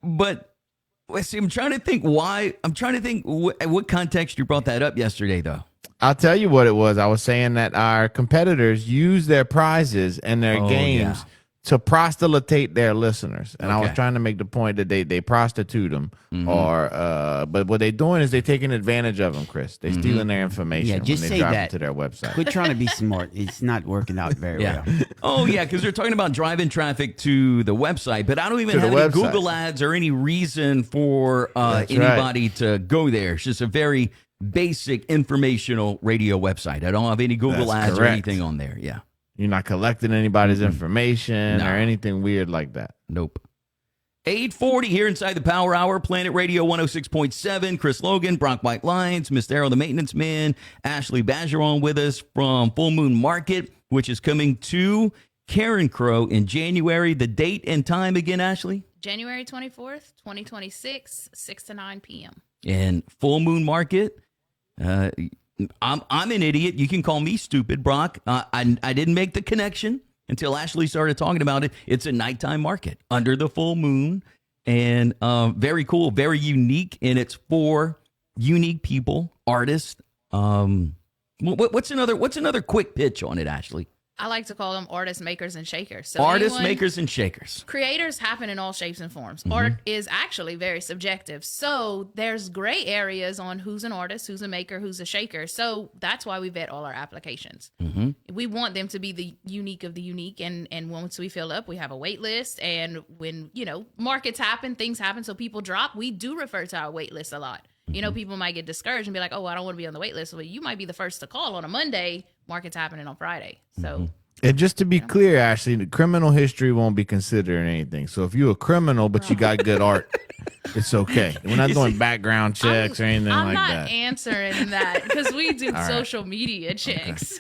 But let's see, I'm trying to think what context you brought that up yesterday, though. I'll tell you what it was. I was saying that our competitors use their prizes and their games to prostalatate their listeners, and I was trying to make the point that they prostitute them, but what they're doing is they're taking advantage of them, Chris. They're stealing their information Yeah, just when they say drop that. it to their website. Quit trying to be smart. It's not working out very well. Oh, yeah, because they're talking about driving traffic to the website, but I don't even To the have any website. Google ads or any reason for That's anybody to go there. It's just a very basic informational radio website. I don't have any Google That's ads or correct. anything on there. Yeah. You're not collecting anybody's information No. or anything weird like that. Nope. 8:40 here inside the Power Hour, Planet Radio 106.7. Chris Logan, Brock White Lyons, Mr. Errol, the maintenance man, Ashlee Bajeron with us from Full Moon Market, which is coming to Karen Crow in January. The date and time again, Ashlee? January 24th, 2026, 6 to 9 p.m. And Full Moon Market. I'm an idiot. You can call me stupid, Brock. I didn't make the connection until Ashlee started talking about it. It's a nighttime market under the full moon, and very cool, very unique, and it's for unique people, artists. What's another quick pitch on it, Ashlee? I like to call them artists, makers, and shakers. So Artists, anyone- makers, and shakers. Creators happen in all shapes and forms. Art is actually very subjective. So there's gray areas on who's an artist, who's a maker, who's a shaker. So that's why we vet all our applications. We want them to be the unique of the unique. And once we fill up, we have a wait list. And when, markets happen, things happen, so people drop, we do refer to our wait list a lot. People might get discouraged and be like, oh, I don't want to be on the wait list. Well, you might be the first to call on a Monday. Market's happening on Friday. So And just to be clear, Ashley, the criminal history won't be considered anything. So if you're a criminal but you got good art, it's okay. We're not doing background checks or anything I'm like not that. answering that because we do social media checks.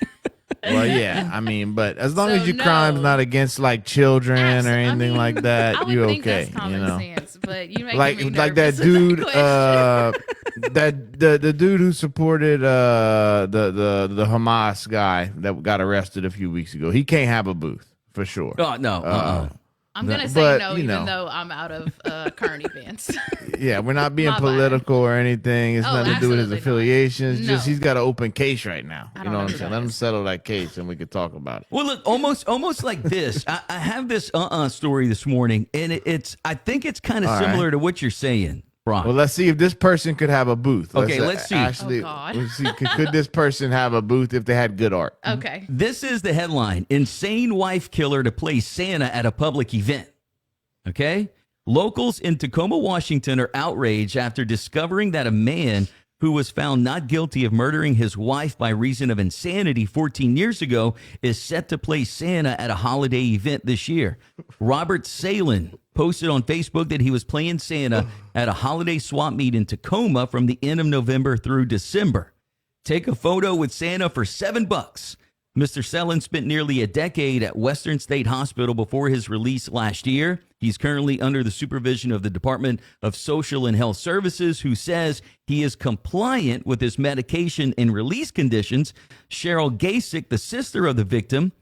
Well, yeah, I mean, but as long So, as your no. crime's not against like children or I anything mean, like that, I would you're think okay. that's common sense, but you make like me like that nervous with dude, question. the dude who supported the Hamas guy that got arrested a few weeks ago. He can't have a booth for sure. Oh, no. I'm gonna say but, no, you even know. though I'm out of current events. Yeah, we're not being My bad. political or anything. It's Oh, nothing to do with his absolutely not. affiliations. Just No. he's got an open case right now. I You don't know know what I'm who saying? that Let him is. settle that case and we could talk about it. Well, look, almost like this. I have this story this morning, and I think it's kind of All similar right. to what you're saying. Brock. Well, let's see if this person could have a booth. Okay, let's see. Ashley, Oh, God. let's see. Could this person have a booth if they had good art? Okay. This is the headline: Insane wife killer to play Santa at a public event. Okay? Locals in Tacoma, Washington are outraged after discovering that a man who was found not guilty of murdering his wife by reason of insanity 14 years ago is set to play Santa at a holiday event this year. Robert Salin posted on Facebook that he was playing Santa at a holiday swap meet in Tacoma from the end of November through December. Take a photo with Santa for $7. Mr. Salin spent nearly a decade at Western State Hospital before his release last year. He's currently under the supervision of the Department of Social and Health Services, who says he is compliant with his medication and release conditions. Cheryl Gasick, the sister of the victim,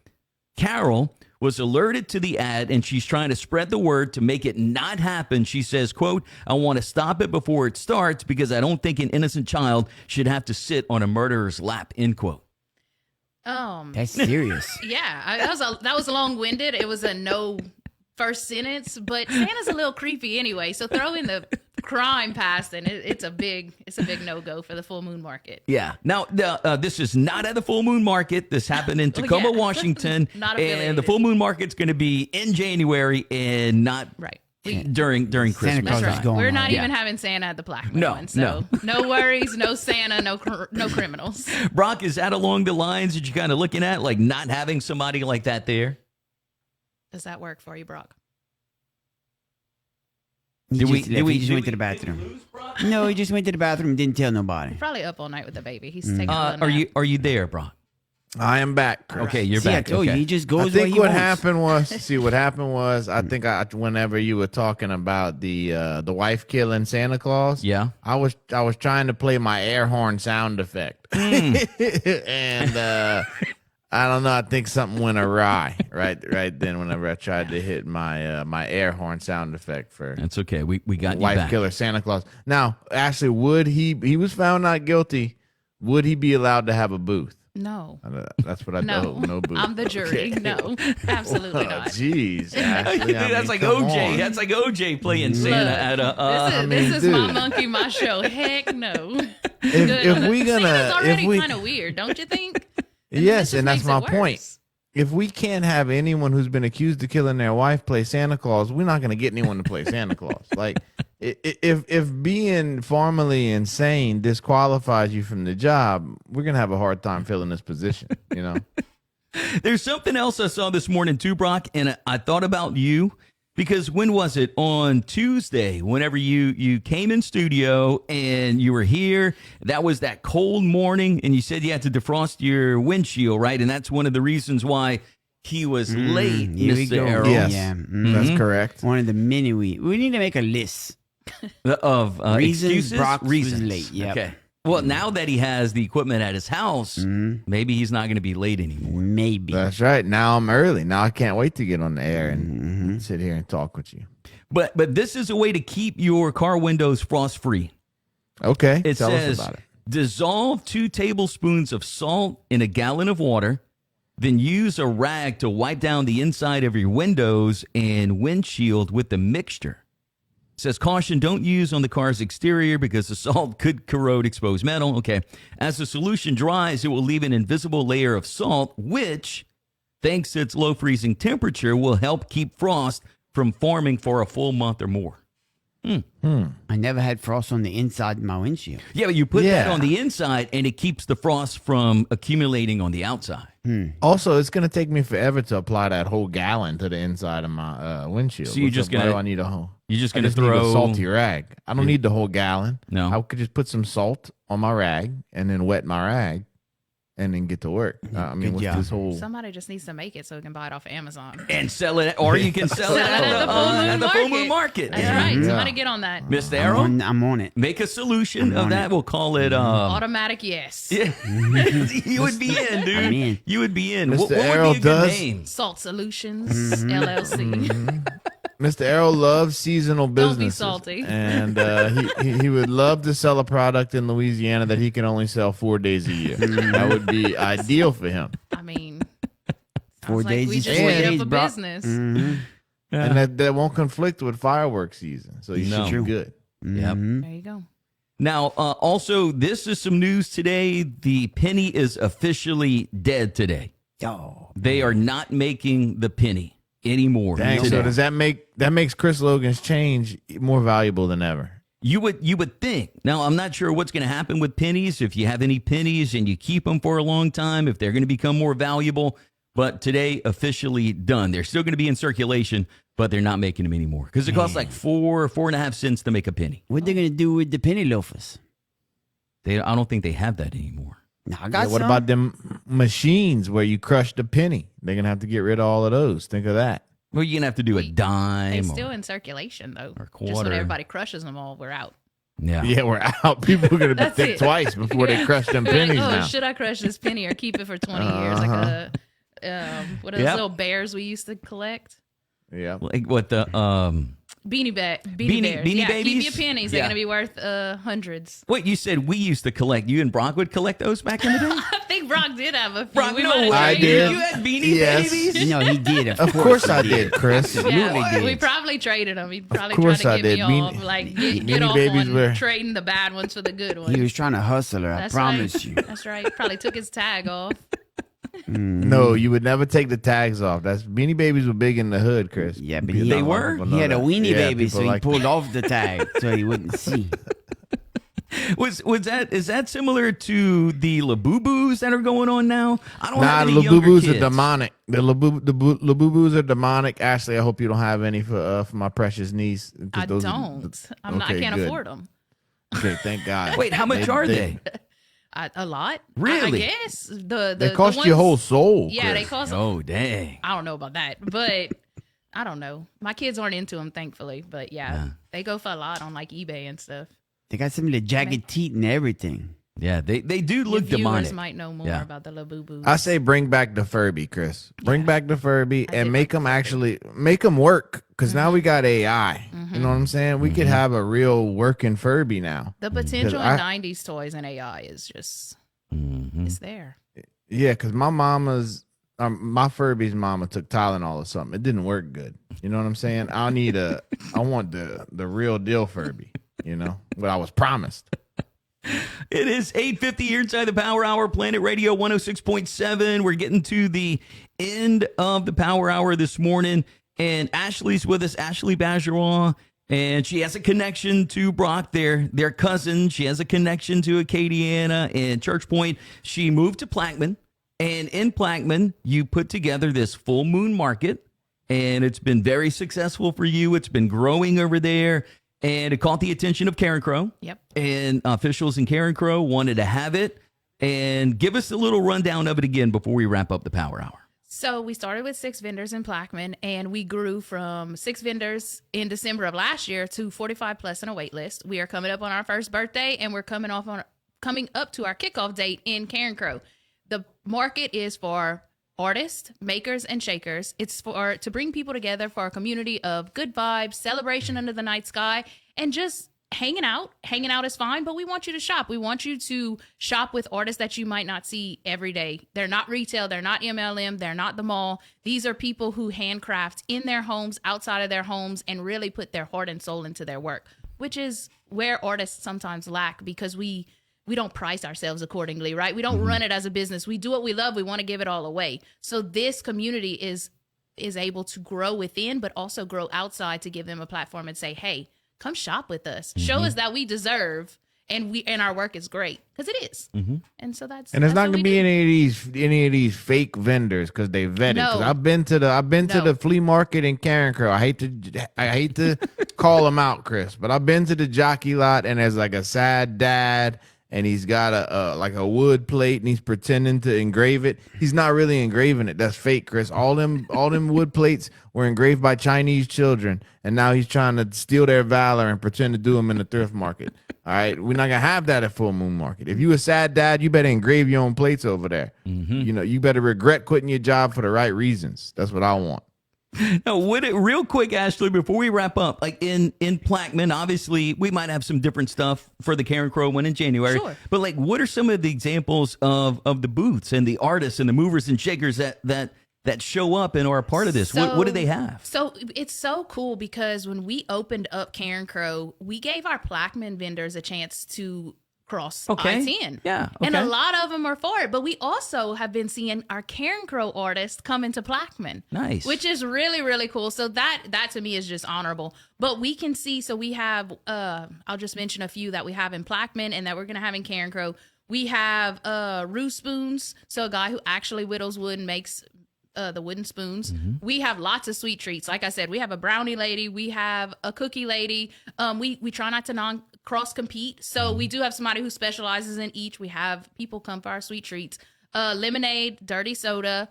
Carol, was alerted to the ad, and she's trying to spread the word to make it not happen. She says, quote, "I want to stop it before it starts because I don't think an innocent child should have to sit on a murderer's lap," end quote. That's serious. Yeah, that was long-winded. It was a no first sentence, but Santa's a little creepy anyway. So throw in the crime past, and it's a big no-go for the full moon market. Yeah. Now, this is not at the full moon market. This happened in Tacoma, yeah. Washington. Not and affiliated. the full moon market's going to be in January and not Right. during Christmas. Claus That's is right. going We're on. not Yeah. even having Santa at the Plaquemine No, one. So no worries, no Santa, no criminals. Brock, is that along the lines that you're kind of looking at, like not having somebody like that there? Does that work for you, Brock? He Did just we went to the bathroom. No, he just went to the bathroom and didn't tell nobody. Probably up all night with the baby. He's taking a little Are nap. you there, Brock? I am back. Chris. Okay, you're See, I back. told you, Okay. he just I goes where think he what wants. happened was, I think whenever you were talking about the wife killing Santa Claus, Yeah. I was trying to play my air horn sound effect, and I don't know. I think something went awry right then whenever I tried to hit my my air horn sound effect for That's okay. We got you wife back. killer Santa Claus. Now, Ashley, would he was found not guilty? Would he be allowed to have a booth? No. That's what I No. know. No booth. I'm the jury. Okay. No, absolutely Oh, not. jeez, Ashley, I That's mean, like come OJ. on. That's like OJ playing Look, Santa at a. this is my dude. monkey, my show. Heck no. If we gonna, Santa's already if we, kind of weird, don't you think? And yes, this and just that's my makes it point. worse. If we can't have anyone who's been accused of killing their wife play Santa Claus, we're not gonna get anyone to play Santa Claus. Like, if being formally insane disqualifies you from the job, we're gonna have a hard time filling this position. You know. There's something else I saw this morning too, Brock, and I thought about you because when was it? On Tuesday, whenever you came in studio and you were here, that was that cold morning, and you said you had to defrost your windshield, right? And that's one of the reasons why he was late, Here we Mr. go. Errol. Yes. Yeah. That's correct. One of the many we need to make a list. Of Reasons excuses, Brock was reasons. late, yep. Okay. Well, now that he has the equipment at his house, maybe he's not going to be late anymore. Maybe. That's right. Now I'm early. Now I can't wait to get on the air and sit here and talk with you. But this is a way to keep your car windows frost free. Okay. It Tell says us about it. dissolve 2 tablespoons of salt in a gallon of water, then use a rag to wipe down the inside of your windows and windshield with the mixture. It says caution, don't use on the car's exterior because the salt could corrode exposed metal. Okay. As the solution dries, it will leave an invisible layer of salt, which, thanks to its low freezing temperature, will help keep frost from forming for a full month or more. I never had frost on the inside of my windshield. Yeah, but you put that Yeah. on the inside and it keeps the frost from accumulating on the outside. Also, it's going to take me forever to apply that whole gallon to the inside of my windshield. So you're What's just up? Why gonna- do I need a whole? You're just I going to just need a throw salty rag. I don't need the whole gallon. No. I could just put some salt on my rag and then wet my rag and then get to work. I mean, Good what's job. this whole? Somebody just needs to make it so we can buy it off Amazon. and sell it, or you can sell it at the full moon market. That's Yeah. right. Yeah. Somebody get on that. Mr. Errol, I'm on it. make a solution I'm of on that. it. We'll call it. Automatic yes. Yeah. You would be in, dude. I'm in. You would be in. Mr. What would Errol be a good does- name? Salt Solutions LLC. Mr. Errol loves seasonal Don't be businesses. salty. And he would love to sell a product in Louisiana that he can only sell 4 days a year. That would be ideal for him. I mean, 4 sounds days like we is just 4 made days, up a bro. business. And that won't conflict with fireworks season. So you No. should be good. Yep. There you go. Now, also, this is some news today. The penny is officially dead today. Oh, They are not making the penny anymore. Dang, today. so does that makes Chris Logan's change more valuable than ever? You would think. Now, I'm not sure what's going to happen with pennies. If you have any pennies and you keep them for a long time, if they're going to become more valuable. But today, officially done. They're still going to be in circulation, but they're not making them anymore because it costs like 4.5 cents to make a penny. what they gonna do with the penny loafers? I don't think they have that anymore. No, I got What some. about them machines where you crush the penny? They're gonna have to get rid of all of those. Think of that. Well, you're going to have to do a They're dime. still in circulation, though. or Just when quarter. everybody crushes them all, we're out. Yeah. Yeah, we're out. People are gonna That's think it. twice before they crush them They're like, pennies oh, now. should I crush this penny or keep it for 20 years? Like what are those Yep. little bears we used to collect? Yeah. Like what the Beanie bears. Beanie yeah, Babies? keep your pennies. Yeah. They're gonna be worth hundreds. Wait, you said we used to collect. You and Brock would collect those back in the day? I think Brock did have a few. Brock, We no might have way. I traded did. them. You had Beanie Yes. Babies? No, he did. Of course I did, Chris. Yeah, did. we probably traded them. He probably course tried I to get did. me off, like get Beanie off Babies on were- trading the bad ones for the good ones. He was trying to hustle her. I That's promise right. you. That's right. Probably took his tag off. No, you would never take the tags off. That's Beanie Babies were big in the hood, Chris. Yeah, but People he- They don't were? people know He had a that. weenie Yeah, baby, people so he like pulled off the tag so he wouldn't see. Is that similar to the Labubu's that are going on now? I don't Nah, have the any younger Labubus kids. are demonic. The Labubus are demonic. Ashlee, I hope you don't have any for my precious niece. 'cause I those are don't. I okay, can't good. afford them. Okay, thank God. Wait, how much are they? A lot. Really? I guess the They cost ones, your whole soul. Yeah, they Chris. cost. Oh, dang. I don't know about that, but I don't know. My kids aren't into them, thankfully. But yeah, they go for a lot on like eBay and stuff. They got some of the jagged teeth and everything. Yeah, they do Your look viewers demonic. might know more Yeah. about the Labubus. I say bring back the Furby, Chris. Bring back the Furby I and did make like them the Furby. make them work. Because now we got AI. Mm-hmm. You know what I'm saying? We could have a real working Furby now. The potential I- in 90s toys and AI is just, it's there. Yeah, because my my Furby's mama took Tylenol or something. It didn't work good. You know what I'm saying? I want the real deal Furby. You know what I was promised. It is 8:50 here inside the Power Hour, Planet Radio 106.7. We're getting to the end of the Power Hour this morning, and Ashlee's with us, Ashlee Bajois, and she has a connection to Brock, their cousin. She has a connection to Acadiana and Church Point. She moved to Plaquemine, and in Plaquemine, you put together this full moon market, and it's been very successful for you. It's been growing over there. And it caught the attention of Karen Crow. Yep. And officials in Karen Crow wanted to have it. And give us a little rundown of it again before we wrap up the Power Hour. So we started with 6 vendors in Plaquemine, and we grew from 6 vendors in December of last year to 45 plus on a wait list. We are coming up on our first birthday, and we're coming up to our kickoff date in Karen Crow. The market is for artists, makers, and shakers. It's to bring people together for a community of good vibes, celebration under the night sky, and just hanging out. Hanging out is fine, but we want you to shop. We want you to shop with artists that you might not see every day. They're not retail. They're not MLM. They're not the mall. These are people who handcraft in their homes, outside of their homes, and really put their heart and soul into their work, which is where artists sometimes lack because we don't price ourselves accordingly, right? We don't run it as a business. We do what we love. We want to give it all away. So this community is able to grow within, but also grow outside to give them a platform and say, hey, come shop with us. Show us that we deserve and our work is great because it is. And so that's And there's not what gonna we be do. any of these fake vendors because they vetted. No. 'Cause I've been to the flea market in Karen Crow. I hate to call them out, Chris, but I've been to the jockey lot and there's like a sad dad and he's got a wood plate and he's pretending to engrave it. He's not really engraving it. That's fake, Chris. All them wood plates were engraved by Chinese children, and now he's trying to steal their valor and pretend to do them in the thrift market. All right, we're not gonna have that at Full Moon Market. If you a sad dad, you better engrave your own plates over there. You know, you better regret quitting your job for the right reasons. That's what I want. Now, real quick, Ashlee, before we wrap up, like in Plaquemine, obviously we might have some different stuff for the Karen Crow one in January. Sure. But like, what are some of the examples of the booths and the artists and the movers and shakers that that show up and are a part of this? What do they have? So it's so cool because when we opened up Karen Crow, we gave our Plaquemine vendors a chance to cross I-10. Yeah. Okay. And a lot of them are for it. But we also have been seeing our Karen Crow artists come into Plaquemine. Nice. Which is really, really cool. So that to me is just honorable. But we can see, so we have, I'll just mention a few that we have in Plaquemine and that we're going to have in Karen Crow. We have Rue Spoons, so a guy who actually whittles wood and makes the wooden spoons. Mm-hmm. We have lots of sweet treats. Like I said, we have a brownie lady. We have a cookie lady. We try not to cross compete. So we do have somebody who specializes in each. We have people come for our sweet treats. Lemonade, dirty soda.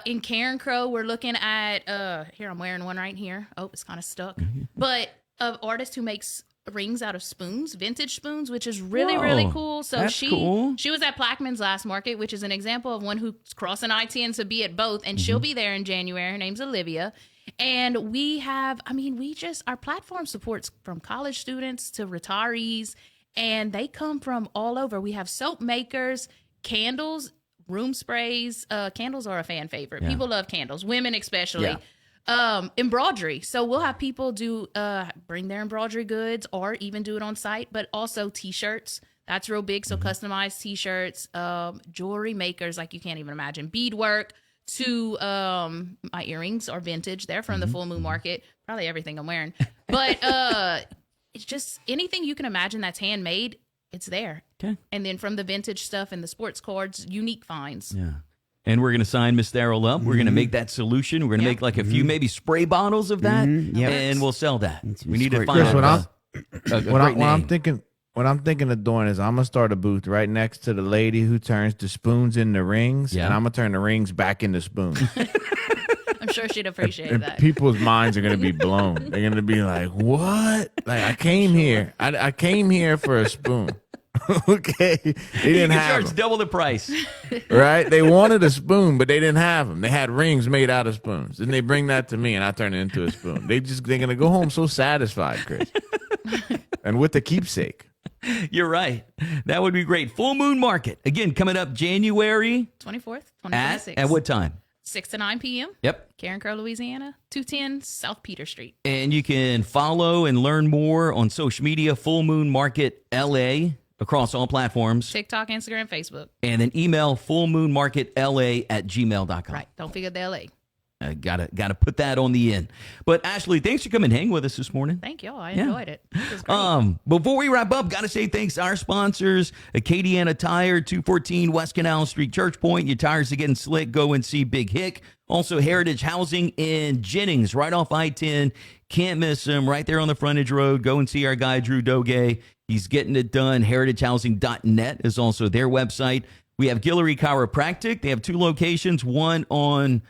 In Karen Crow, we're looking at, here, I'm wearing one right here. Oh, it's kind of stuck. But an artist who makes rings out of spoons, vintage spoons, which is really, really cool. So that's cool. She was at Plaquemine's last market, which is an example of one who's crossing I-10 to be at both. And she'll be there in January. Her name's Olivia. And we have, our platform supports from college students to retirees, and they come from all over. We have soap makers, candles, room sprays. Candles are a fan favorite. People love candles, women especially. Embroidery. So we'll have people do bring their embroidery goods or even do it on site, but also T-shirts. That's real big. So customized T-shirts, jewelry makers like you can't even imagine, beadwork. To my earrings are vintage. They're from the Full Moon Market. Probably everything I'm wearing. But it's just anything you can imagine that's handmade, it's there. Okay. And then from the vintage stuff and the sports cards, unique finds. Yeah. And we're going to sign Miss Errol up. We're going to make that solution. We're going to make like a few maybe spray bottles of that, and we'll sell that. We need to find Chris, what I'm thinking of doing is I'm gonna start a booth right next to the lady who turns the spoons into rings, and I'm gonna turn the rings back into spoons. I'm sure she'd appreciate and that. People's minds are gonna be blown. They're gonna be like, "What? Like I came here. I came here for a spoon." Okay, they didn't have charge double the price, right? They wanted a spoon, but they didn't have them. They had rings made out of spoons, and they bring that to me, and I turn it into a spoon. They're gonna go home so satisfied, Chris, and with the keepsake. You're right. That would be great. Full Moon Market again coming up January 24th, 2026. At what time? 6 to 9 p.m. Yep. Karen Crow, Louisiana, 210 South Peter Street. And you can follow and learn more on social media, Full Moon Market LA, across all platforms. TikTok, Instagram, Facebook. And then email fullmoonmarketla@gmail.com. Right. Don't forget the LA. Gotta put that on the end. But Ashlee, thanks for coming and hang with us this morning. Thank y'all. I enjoyed it. It was great. Before we wrap up, gotta say thanks to our sponsors, Acadiana Tire, 214 West Canal Street, Church Point. Your tires are getting slick. Go and see Big Hick. Also, Heritage Housing in Jennings, right off I-10. Can't miss them. Right there on the frontage road. Go and see our guy, Drew Doge. He's getting it done. HeritageHousing.net is also their website. We have Guillory Chiropractic. They have 2 locations, one on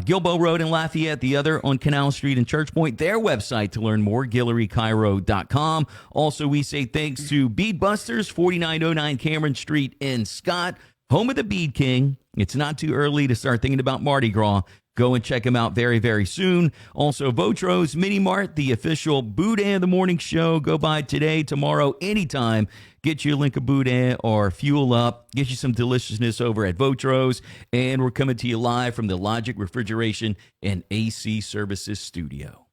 Gilboa Road in Lafayette, the other on Canal Street in Church Point. Their website to learn more, GuilloryChiro.com. Also, we say thanks to Bead Busters, 4909 Cameron Street in Scott, home of the Bead King. It's not too early to start thinking about Mardi Gras. Go and check them out very, very soon. Also, Votro's Mini Mart, the official Boudin of the Morning Show. Go by today, tomorrow, anytime. Get you a link of Boudin or fuel up. Get you some deliciousness over at Votro's. And we're coming to you live from the Logic Refrigeration and AC Services studio.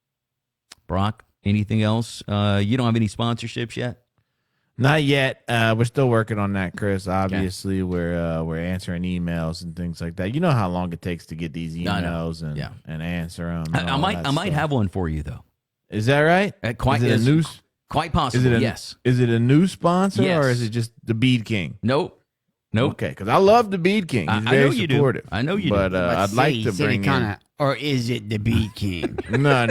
Brock, anything else? You don't have any sponsorships yet? Not yet. We're still working on that, Chris. Obviously, we're answering emails and things like that. You know how long it takes to get these emails and answer them. I might have one for you though. Is that right? Quite possibly. Yes. Is it a new sponsor Yes. or is it just the Bead King? Nope. Okay, because I love the Bead King. He's very supportive. I know you but, do. I'd like to bring in. Or is it the Bead King? No.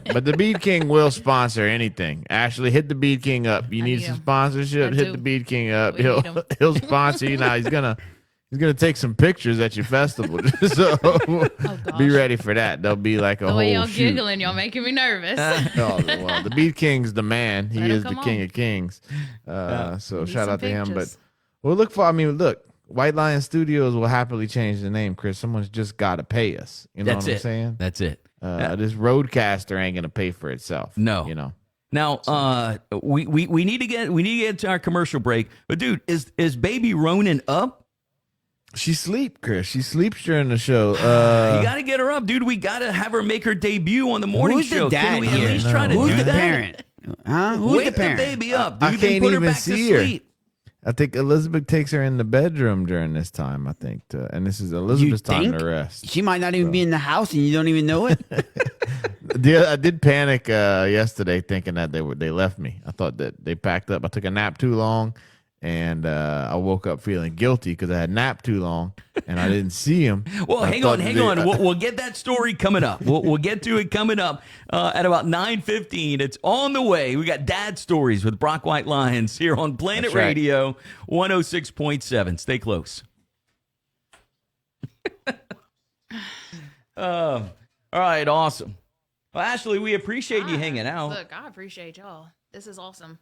But the Bead King will sponsor anything. Ashlee, hit the Bead King up. You need some sponsorship? Hit the Bead King up. He'll sponsor you. Now he's gonna take some pictures at your festival. So be ready for that. There'll be like a whole The way y'all shoot. giggling, y'all making me nervous. Well, the Bead King's the man. He is the king of kings. So Need shout some out to him. But pictures. we'll look, White Lion Studios will happily change the name, Chris. Someone's just got to pay us. You know what I'm saying? That's it. This Roadcaster ain't gonna pay for itself. No. You know. Now, we need to get to our commercial break. But dude, is Baby Ronin up? She sleep, Chris. She sleeps during the show. You got to get her up, dude. We got to have her make her debut on the morning Who's the show. dad Can we here? at least try to Who's do the that? parent? Huh? Who's Wake the parent? baby up, dude. I Then can't put her even back to see her. sleep. I think Elizabeth takes her in the bedroom during this time. I think, and this is Elizabeth's time think? to rest. She might not even be in the house, and you don't even know it. I did panic yesterday, thinking that they left me. I thought that they packed up. I took a nap too long, and I woke up feeling guilty because I had napped too long, and I didn't see him. Well, hang on. We'll get that story coming up. We'll get to it coming up at about 9:15. It's on the way. We got Dad Stories with Brock White Lyons here on Planet That's right. Radio 106.7. Stay close. All right, awesome. Well, Ashlee, we appreciate you hanging out. Look, I appreciate y'all. This is awesome.